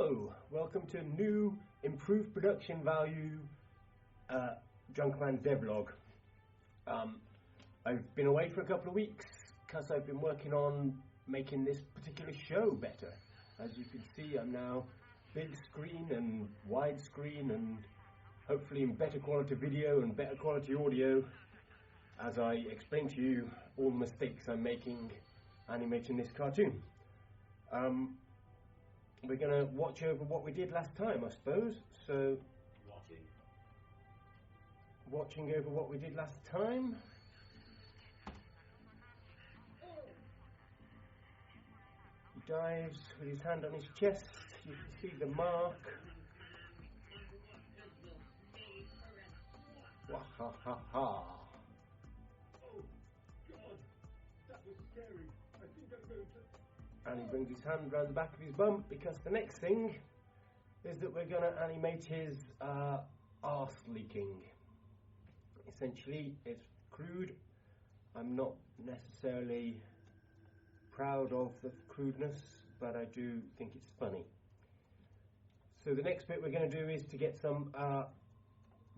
Hello, welcome to new improved production value Drunkman Devlog. I've been away for a couple of weeks because I've been working on making this particular show better. As you can see, I'm now big screen and widescreen and hopefully in better quality video and better quality audio as I explain to you all the mistakes I'm making animating this cartoon. We're going to watch over what we did last time, I suppose. So, watching over what we did last time. He dives with his hand on his chest. You can see the mark. Wahahaha. Oh, God, that was scary. I think I'm going to... And he brings his hand around the back of his bum because the next thing is that we're going to animate his arse leaking. Essentially, it's crude. I'm not necessarily proud of the crudeness, but I do think it's funny. So the next bit we're going to do is to get some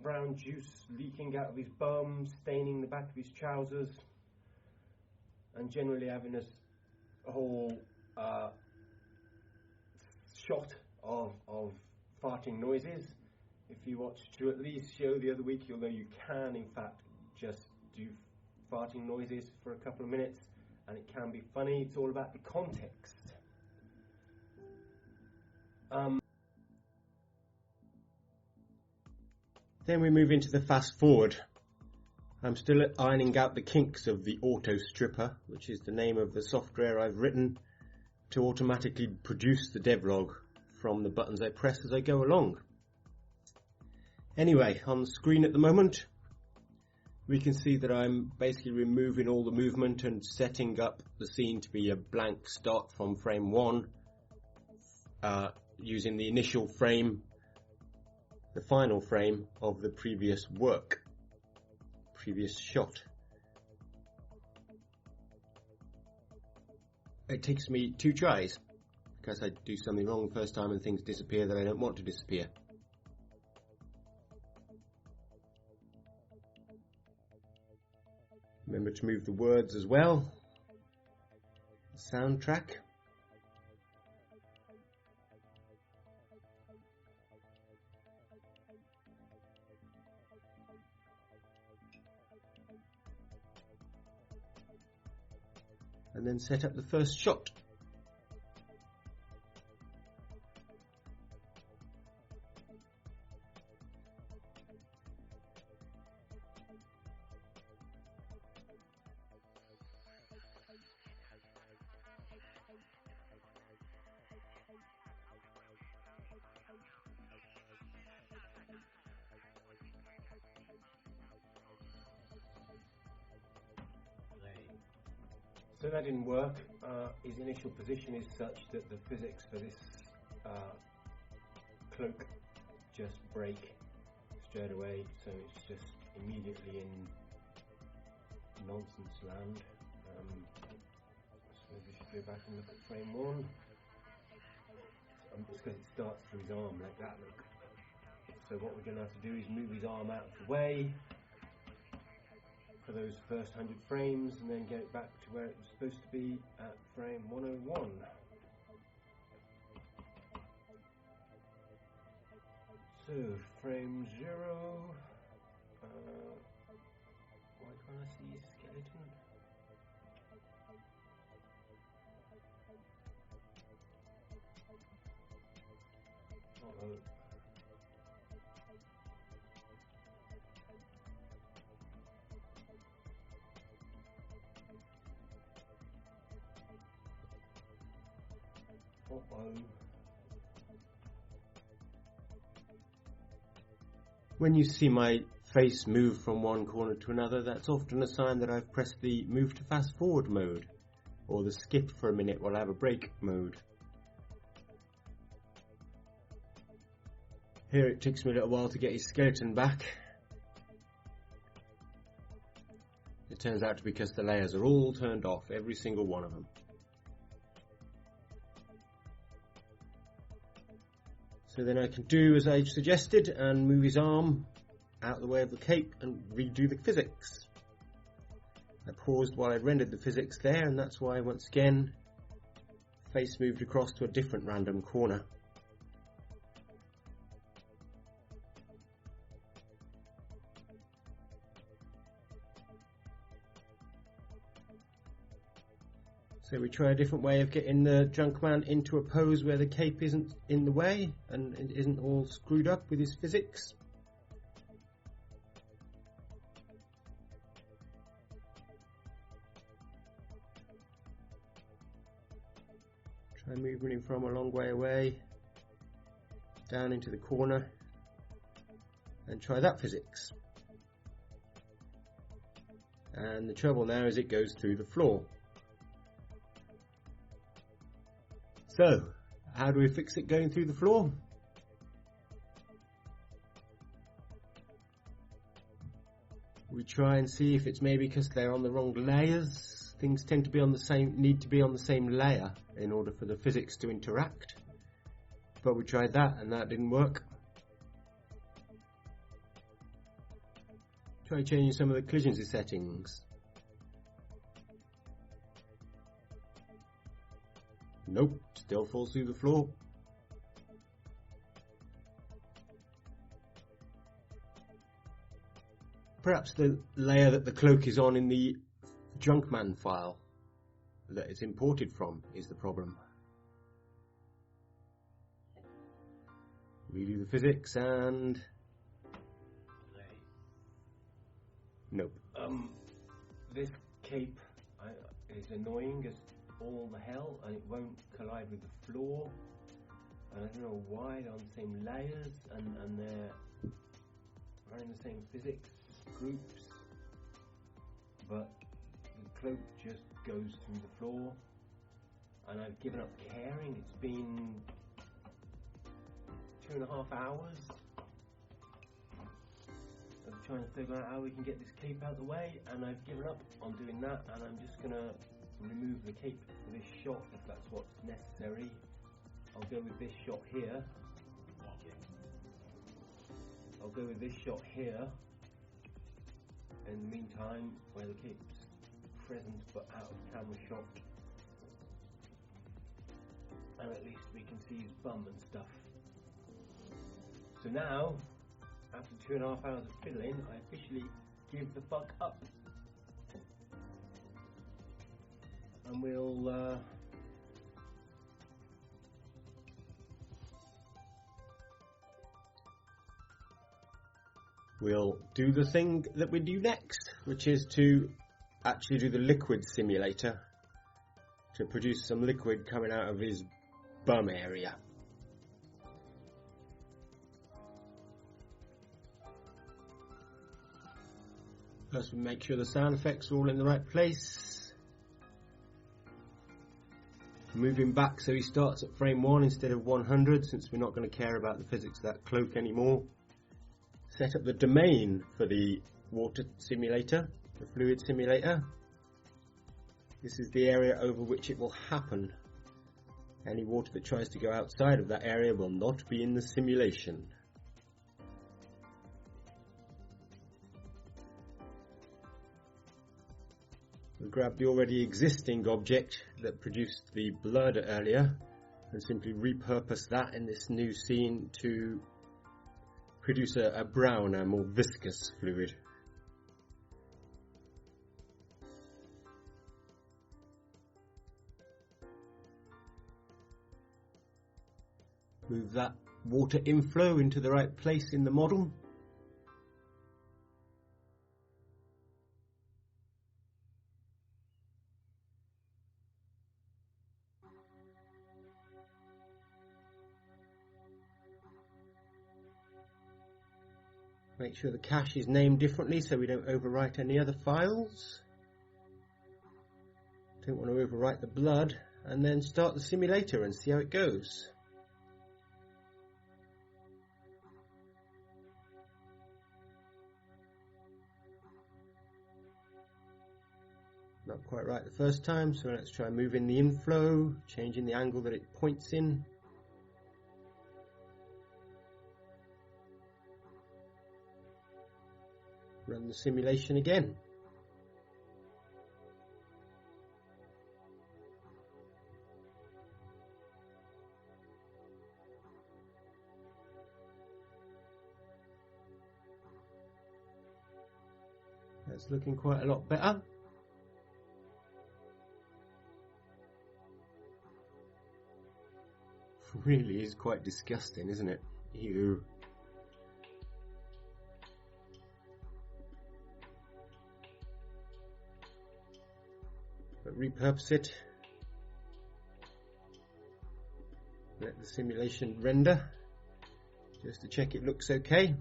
brown juice leaking out of his bum, staining the back of his trousers, and generally having a whole shot of farting noises. If you watched Stuart Lee's show the other week, you'll know you can in fact just do farting noises for a couple of minutes and it can be funny. It's all about the context. Then we move into the fast forward. I'm still ironing out the kinks of the AutoStripper, which is the name of the software I've written to automatically produce the devlog from the buttons I press as I go along. Anyway, on the screen at the moment, we can see that I'm basically removing all the movement and setting up the scene to be a blank start from frame 1, using the initial frame, the final frame of the previous shot. It takes me 2 tries because I do something wrong the first time and things disappear that I don't want to disappear. Remember to move the words as well. Soundtrack. And then set up the first shot. So that didn't work. His initial position is such that the physics for this cloak just break straight away, so it's just immediately in nonsense land. So we should go back and look at frame 1. It's because it starts through his arm like that, look. So what we're going to have to do is move his arm out of the way for those first 100 frames and then get it back to where it was supposed to be at frame 101. So frame 0, why can't I see his skeleton? Uh-oh. When you see my face move from one corner to another, that's often a sign that I've pressed the move to fast forward mode, or the skip for a minute while I have a break mode. Here it takes me a little while to get his skeleton back. It turns out to be because the layers are all turned off, every single one of them. So then I can do as I suggested and move his arm out of the way of the cape and redo the physics. I paused while I rendered the physics there, and that's why once again face moved across to a different random corner. So we try a different way of getting the Drunkman into a pose where the cape isn't in the way and it isn't all screwed up with his physics. Try moving him from a long way away down into the corner and try that physics. And the trouble now is it goes through the floor. So, how do we fix it going through the floor? We try and see if it's maybe because they're on the wrong layers. Things tend to be on the same, need to be on the same layer in order for the physics to interact. But we tried that and that didn't work. Try changing some of the collision settings. Nope, still falls through the floor. Perhaps the layer that the cloak is on in the Drunkman file that it's imported from is the problem. Redo the physics and... Nope. This cape is annoying as all the hell, and it won't collide with the floor, and I don't know why they're on the same layers and they're running the same physics groups, but the cloak just goes through the floor, and I've given up caring. It's been 2.5 hours of trying to figure out how we can get this cape out of the way, and I've given up on doing that, and I'm just gonna remove the cape for this shot if that's what's necessary. I'll go with this shot here. I'll go with this shot here. In the meantime, where the cape's present but out of camera shot, and at least we can see his bum and stuff. So now, after 2.5 hours of fiddling, I officially give the fuck up. And we'll do the thing that we do next, which is to actually do the liquid simulator to produce some liquid coming out of his bum area. First we make sure the sound effects are all in the right place. Move him back so he starts at frame 1 instead of 100, since we're not going to care about the physics of that cloak anymore. Set up the domain for the water simulator, the fluid simulator. This is the area over which it will happen. Any water that tries to go outside of that area will not be in the simulation. We grab the already existing object that produced the blood earlier and simply repurpose that in this new scene to produce a browner, more viscous fluid. Move that water inflow into the right place in the model. Make sure the cache is named differently so we don't overwrite any other files. Don't want to overwrite the blood, and then start the simulator and see how it goes. Not quite right the first time, so let's try moving the inflow, changing the angle that it points in. run the simulation again. That's looking quite a lot better. Really is quite disgusting, isn't it? Ew. But repurpose it. Let the simulation render just to check it looks okay.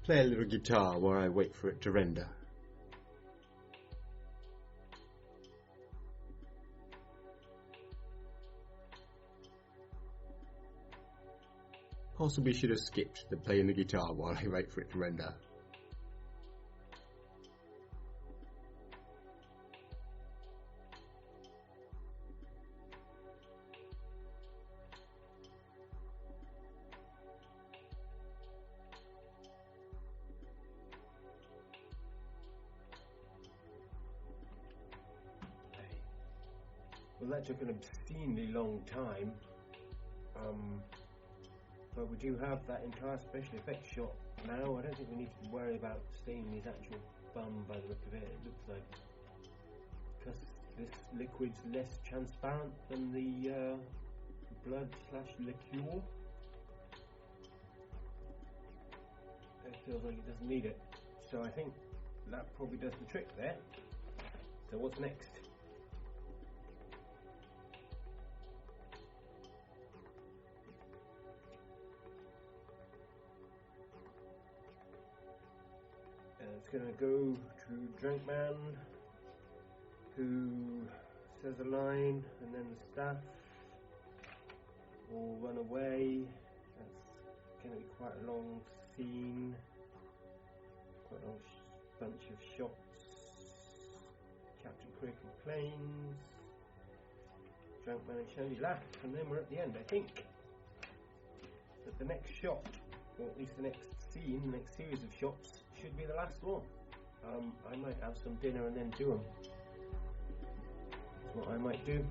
Play a little guitar while I wait for it to render. Possibly should have skipped the playing the guitar while I wait for it to render. Well, that took an obscenely long time, but we do have that entire special effects shot now. I don't think we need to worry about staining his actual bum by the look of it. It looks like, because this liquid's less transparent than the blood/liqueur, it feels like it doesn't need it. So I think that probably does the trick there. So what's next? It's going to go to Drunkman, who says a line, and then the staff will run away. That's going to be quite a long scene, quite a long bunch of shots. Captain Queer complains, Drunkman and Shelley laugh, and then we're at the end. I think that the next shot, or at least the next scene, the next series of shots, should be the last one. I might have some dinner and then do them. That's what I might do.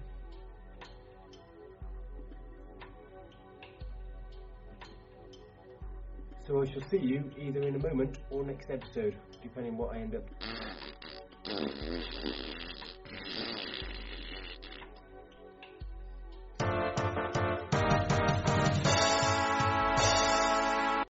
So I shall see you either in a moment or next episode, depending what I end up